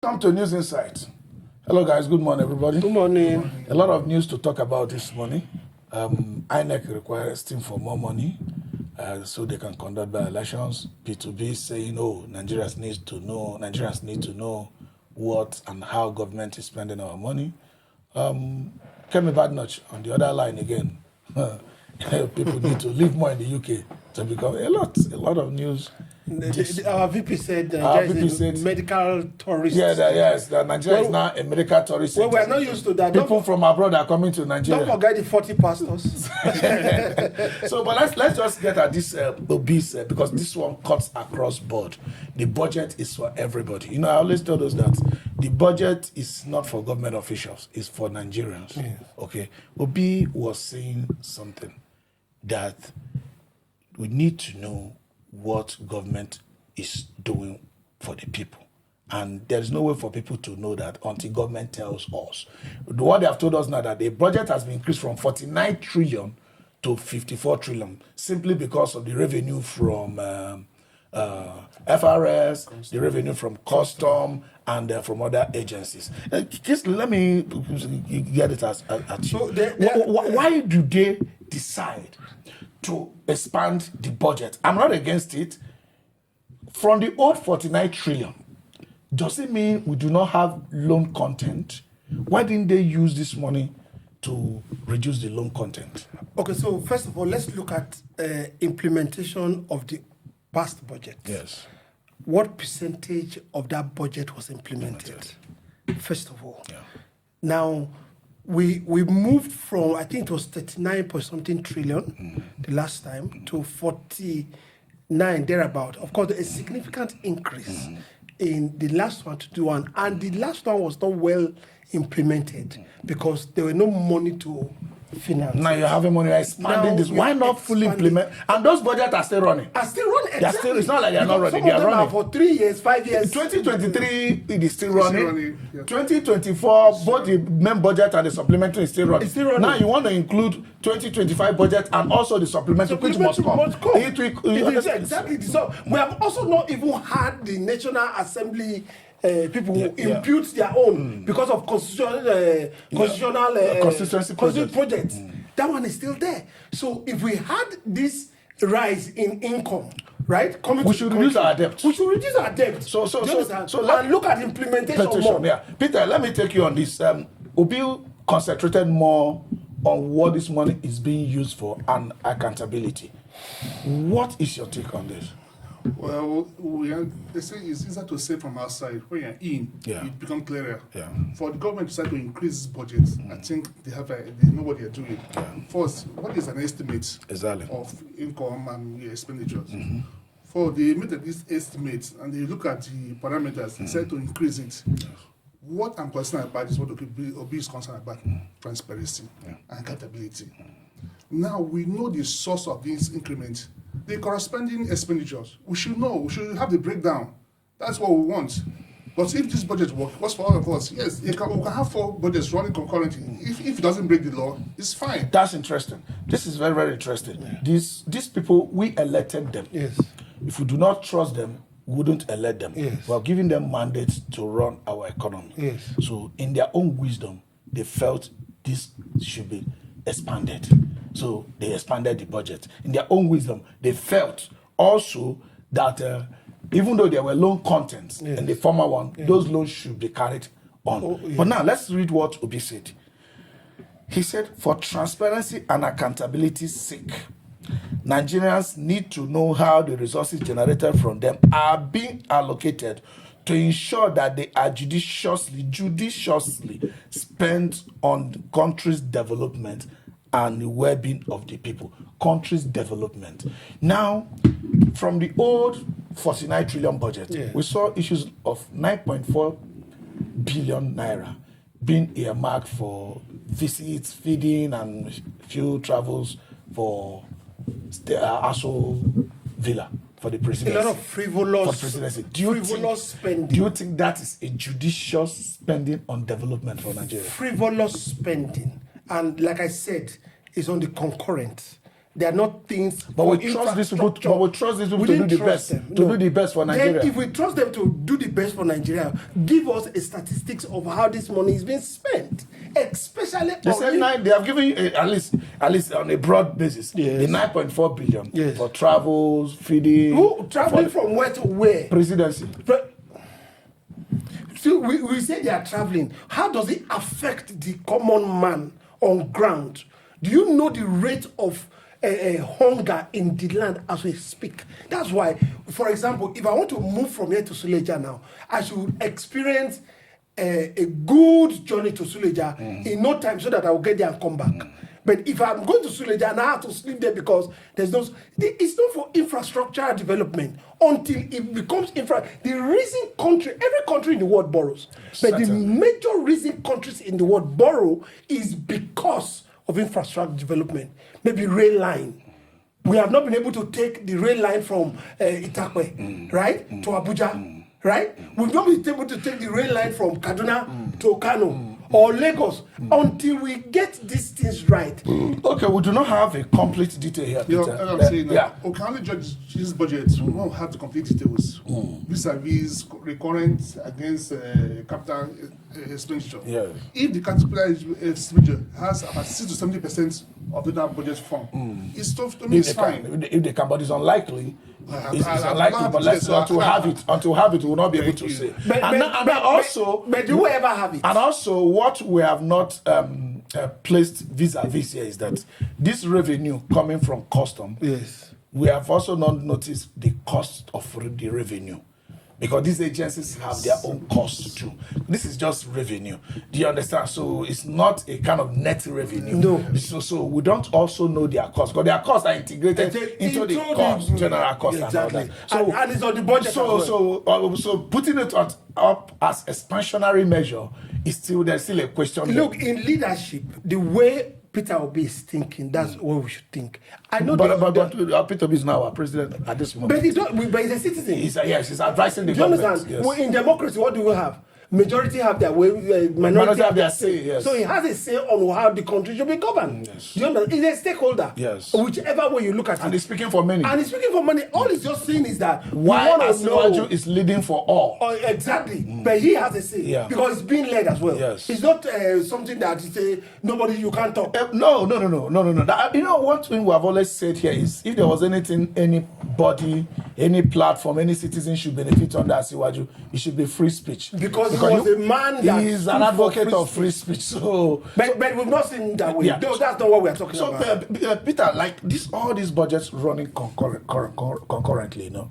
Come to News Insight. Hello, guys. Good morning, everybody. Good morning. A lot of news to talk about this morning. INEC requesting for more money so they can conduct by elections. P2B saying, "Oh, Nigerians need to know what and how government is spending our money." Kemi Badnoch on the other line again. People need to live more in the UK to become a lot of news. Our VP said Nigeria is a medical tourist. That Nigeria is now a medical tourist. Well, we're not used to that. People from abroad are coming to Nigeria. Don't forget the 40 pastors. So, but let's just get at this obese because this one cuts across board. The budget is for everybody. You know, I always tell us that the budget is not for government officials; it's for Nigerians. Yeah. Okay, Obi was saying something that we need to know what government is doing for the people. And there's no way for people to know that until government tells us. What they have told us now that the budget has been increased from 49 trillion to 54 trillion simply because of the revenue from FRS, the revenue from custom, and from other agencies. Just let me get it at you. So why do they decide to expand the budget? I'm not against it. From the old 49 trillion, does it mean we do not have loan content? Why didn't they use this money to reduce the loan content? Okay, so first of all, let's look at implementation of the past budget. Yes. What percentage of that budget was implemented? First of all. Yeah. Now, we moved from, I think it was 39 point something trillion the last time to 49 thereabout. Of course, a significant increase in the last one to do one, and the last one was not well implemented because there were no money to finance. Now you're having money, you're expanding this. Why not fully implement? And those budgets are still running. Exactly. It's not like they're not running. They are running for 3 years, 5 years. 2023 it is still running. Yeah. 2024 both the main budget and the supplementary is still running. It's still running. Now you want to include 2025 budget and also the supplementary which must come. Exactly. So we have also not even had the National Assembly people who impute their own because of constitutional consistency projects. That one is still there. So if we had this rise in income, right, we should reduce our debt. We should reduce our debt. So and look at implementation more. Yeah. Peter, let me take you on this. Obi concentrated more on what this money is being used for and accountability. What is your take on this? Well, they say it's easier to say from outside. When you're in, it becomes clearer. Yeah. For the government to decide to increase this budget, I think they know what they're doing. Yeah. First, what is an estimate of income and expenditures? For they made this estimate and they look at the parameters, they decide to increase it. What I'm concerned about is what Obi is concerned about: transparency and accountability. Now we know the source of this increment. The corresponding expenditures, we should know, we should have the breakdown. That's what we want. But if this budget works for all of us, yes, we can have 4 budgets running concurrently. If it doesn't break the law, it's fine. That's interesting. This is very, very interesting. Yeah. These people, we elected them. Yes. If we do not trust them, we wouldn't elect them. Yes. We're giving them mandates to run our economy. Yes. So in their own wisdom, they felt this should be expanded. So they expanded the budget. In their own wisdom, they felt also that even though there were loan contents in the former one, those loans should be carried on. But now let's read what Obi said. He said, for transparency and accountability's sake, Nigerians need to know how the resources generated from them are being allocated to ensure that they are judiciously spent on the country's development and the well-being of the people. Country's development. Now, from the old 49 trillion budget, we saw issues of 9.4 billion naira being earmarked for visits, feeding, and few travels for Aso Villa for the presidency. A lot of frivolous spending. Do you think that is a judicious spending on development for Nigeria? Frivolous spending. And like I said, it's on the concurrent. They are not things. But we trust these people. But we trust these people to do the best. To do the best for Nigeria. Then, if we trust them to do the best for Nigeria, give us a statistics of how this money is being spent, especially. They have given you at least on a broad basis, the 9.4 billion for travels, feeding. Who traveling from where to where? Presidency. So we say they are traveling. How does it affect the common man on ground? Do you know the rate of hunger in the land as we speak? That's why, for example, if I want to move from here to Suleja now, I should experience a good journey to Suleja in no time so that I will get there and come back. But if I'm going to Suleja and I have to sleep there because it's not for infrastructure development until it becomes the reason every country in the world borrows. But the major reason countries in the world borrow is because of infrastructure development. Maybe rail line. We have not been able to take the rail line from Itakwe, right, to Abuja, right? We've not been able to take the rail line from Kaduna to Kano. Or Lagos, until we get these things right. Okay, we do not have a complete detail here, Peter. I'm saying, we can only judge this budget. We won't have the complete details. Vis-a-vis recurrent against capital expenditure. Yeah. If the capital expenditure has about 60 to 70% of the budget fund, it's tough to me. It's fine. If they can, but it's unlikely. It's unlikely, but let's until we have it, we will not be able to say. But do we ever have it? And also, what we have not placed vis-a-vis here is that this revenue coming from custom, we have also not noticed the cost of the revenue. Because these agencies have their own costs too. This is just revenue. Do you understand? So it's not a kind of net revenue. No. So we don't also know their costs. Because their costs are integrated into the cost, general cost. Exactly. And all that. And it's on the budget. So putting it up as expansionary measure there's still a question. Look, in leadership, the way Peter Obi is thinking, that's what we should think. I know but Peter Obi is now our president at this moment. But he's a citizen. He's advising the Do you government. understand? Yes. Well, in democracy, what do we have? Majority have their way, minority have their say. Yes. So he has a say on how the country should be governed. Yes. Do you understand? He's a stakeholder. Yes. Whichever way you look at it. And he's speaking for many. And he's speaking for money. All he's just saying is that why Asiwaju is leading for all. Exactly. But he has a say. Because it's being led as well. Yes. It's not something that you say, nobody, you can't talk. No. You know, one thing we have always said here is if there was anything, anybody, any platform, any citizen should benefit under Asiwaju, it should be free speech. Because he was a man that is an advocate of free speech. But we've not seen that way. No, that's not what we are talking about. So, Peter, like all these budgets running concurrently, you know.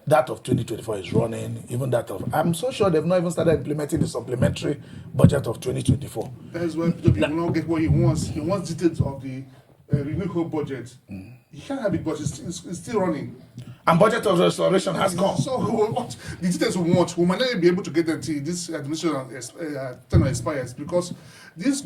That of 2024 is running, even that of... I'm so sure they've not even started implementing the supplementary budget of 2024. That's why Peter will not get what he wants. He wants details of the renewable budget. He can't have it, but it's still running. And budget of restoration has gone. So what the details we want, we might not be able to get them until this administration tenure expires, because this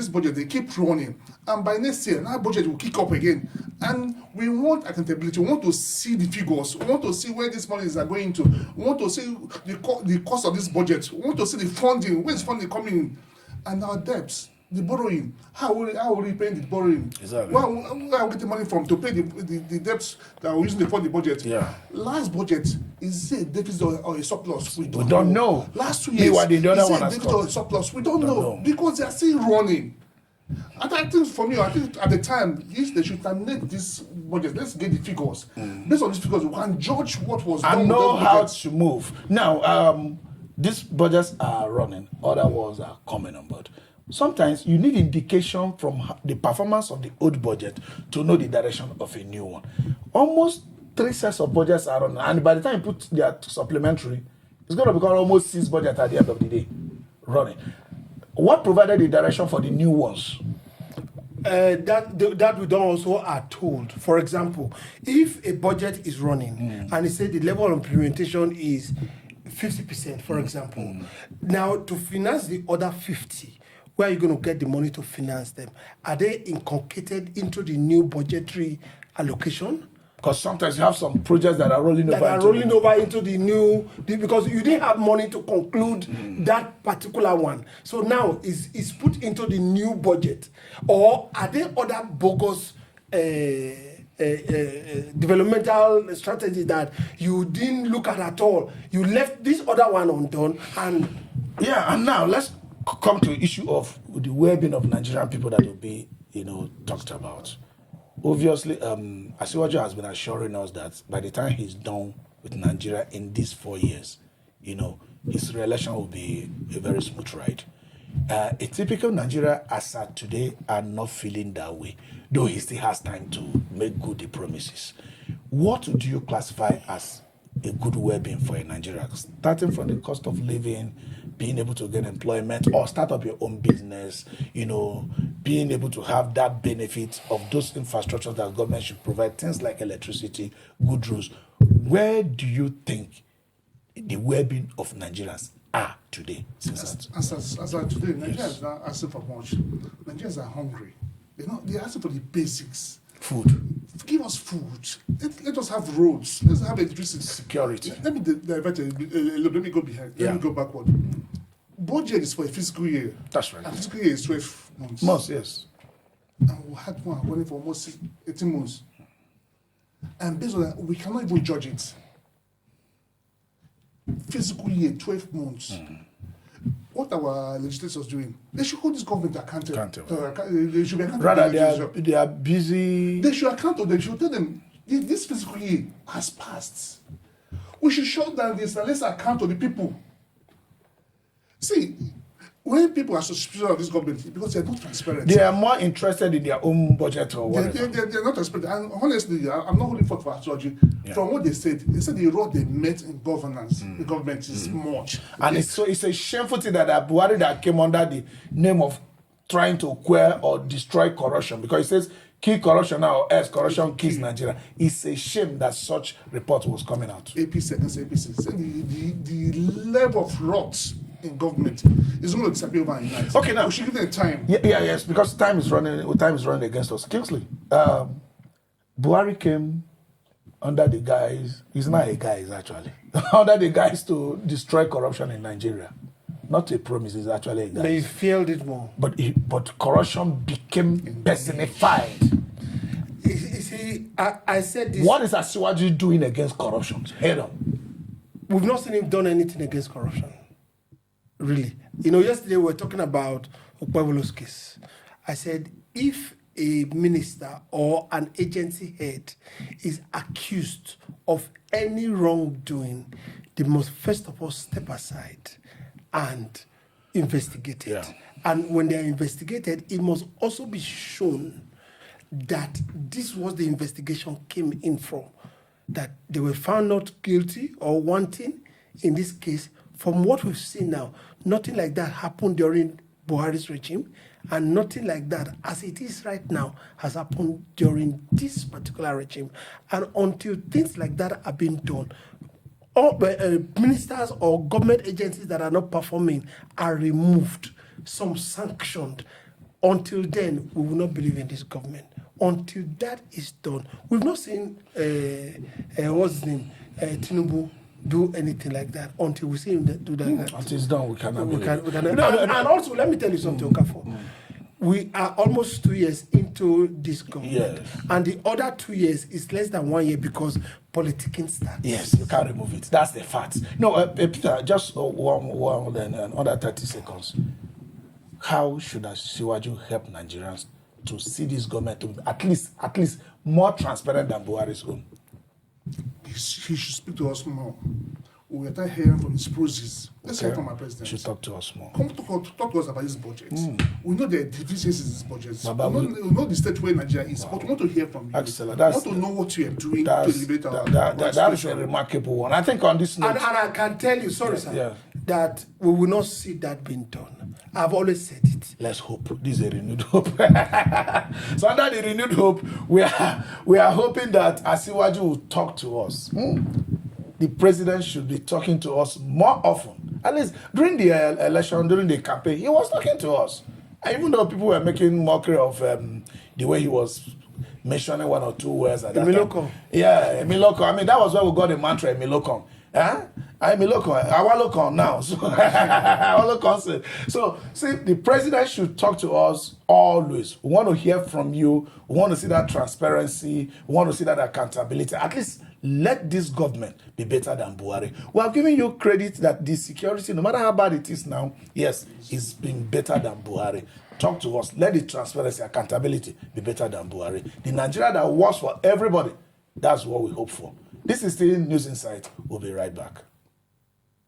budget, they keep running, and by next year, our budget will kick up again. And we want accountability. We want to see the figures. We want to see where these monies are going to. We want to see the cost of this budget. We want to see the funding. Where is funding coming in? And our debts. The borrowing, how will we pay the borrowing? Exactly. Where we get the money from to pay the debts that we're using to fund the budget? Yeah. Last budget, is it a deficit or a surplus? We don't know. Last 2 years, the other is it one a has deficit or a surplus? We don't know. Because they are still running. And I think for me, at the time, yes, they should terminate this budget. Let's get the figures. Based on these figures, we can judge what was done. And know how to move. Now, these budgets are running. Other ones are coming on board. Sometimes you need indication from the performance of the old budget to know the direction of a new one. Almost 3 sets of budgets are running, and by the time you put their supplementary, it's going to become almost 6 budgets at the end of the day running. What provided the direction for the new ones? That we don't also are told. For example, if a budget is running and it says the level of implementation is 50%, for example, now to finance the other 50%, where are you going to get the money to finance them? Are they inculcated into the new budgetary allocation? Because sometimes you have some projects that are rolling over into the new, because you didn't have money to conclude that particular one. So now it's put into the new budget. Or are there other bogus developmental strategy that you didn't look at all. You left this other one undone, and yeah. And now let's come to the issue of the well-being of Nigerian people that will be, talked about. Obviously, Asiwaju has been assuring us that by the time he's done with Nigeria in these 4 years, his re-election will be a very smooth ride. A typical Nigeria as at today are not feeling that way, though he still has time to make good the promises. What do you classify as a good well-being for a Nigeria? Starting from the cost of living, being able to get employment or start up your own business, being able to have that benefit of those infrastructures that government should provide, things like electricity, good roads. Where do you think the well-being of Nigerians are today? As of today, Nigerians are not asking for much. Nigerians are hungry. They're asking for the basics. Food. Give us food. Let us have roads. Let's have electricity. Security. Let me divert a little. Let me go behind. Let me go backward. Budget is for a fiscal year. That's right. A fiscal year is 12 months. Months, yes. And we had one running for almost 18 months. And based on that, we cannot even judge it. Fiscal year, 12 months. What our legislators doing? They should hold this government accountable. They should be accountable. Rather, they are busy. They should account. They should tell them this fiscal year has passed. We should shut down this and let's account to the people. See, when people are suspicious of this government, because they are not transparent. They are more interested in their own budget or whatever. They're not transparent. And honestly, I'm not holding for astrology. Yeah. From what they said the role they met in governance, the government is much. And it's a shameful thing that Buhari that came under the name of trying to quell or destroy corruption, because it says kill corruption now or else corruption kills Nigeria. It's a shame that such report was coming out. APC against APC. So the level of rot in government is going to disappear overnight. Okay, now we should give them time. Yes, because time is running against us. Kingsley, Buhari came under the guise. He's not a guise actually. Under the guise to destroy corruption in Nigeria. Not a promise, it's actually a guise. They failed it more. But corruption became personified. You see, I said this. What is Asiwaju doing against corruption? Head on. We've not seen him done anything against corruption. Really. Yesterday we were talking about Okpebolo's case. I said, if a minister or an agency head is accused of any wrongdoing, they must first of all step aside and investigate it. Yeah. And when they are investigated, it must also be shown that this was the investigation came in from, that they were found not guilty or wanting in this case. From what we've seen now, nothing like that happened during Buhari's regime, and nothing like that, as it is right now, has happened during this particular regime. And until things like that are being done, all ministers or government agencies that are not performing are removed, some sanctioned. Until then, we will not believe in this government. Until that is done, we've not seen what's his name, Tinubu, do anything like that until we see him do that. Until it's done, we cannot. And also, let me tell you something, Okafor. We are almost 2 years into this government. Yes. And the other 2 years is less than 1 year because politicking starts. Yes, you can't remove it. That's the fact. No, Peter, just one then another 30 seconds. How should Asiwaju help Nigerians to see this government to be at least more transparent than Buhari's own? He should speak to us more. We are tired hearing from his praises. Let's hear from our president. He should talk to us more. Come talk to us about his budget. We know the deficiencies in his budget. We know the state where Nigeria is, but we want to hear from you. Excellent. We want to know what you are doing to elevate our that is a remarkable one. I think on this note... And I can tell you, that we will not see that being done. I've always said it. Let's hope. This is a renewed hope. So under the renewed hope, we are hoping that Asiwaju will talk to us. The president should be talking to us more often. At least during the election, during the campaign, he was talking to us. And even though people were making mockery of the way he was mentioning one or two words at that time. Emiloko. Yeah, Emiloko. I mean, that was where we got the mantra, Emiloko. I'm a local, our local now. So, our local. So, see, the president should talk to us always. We want to hear from you. We want to see that transparency. We want to see that accountability. At least let this government be better than Buhari. We are giving you credit that the security, no matter how bad it is now, yes, it's been better than Buhari. Talk to us. Let the transparency, accountability be better than Buhari. The Nigeria that works for everybody, that's what we hope for. This is still News Insight. We'll be right back.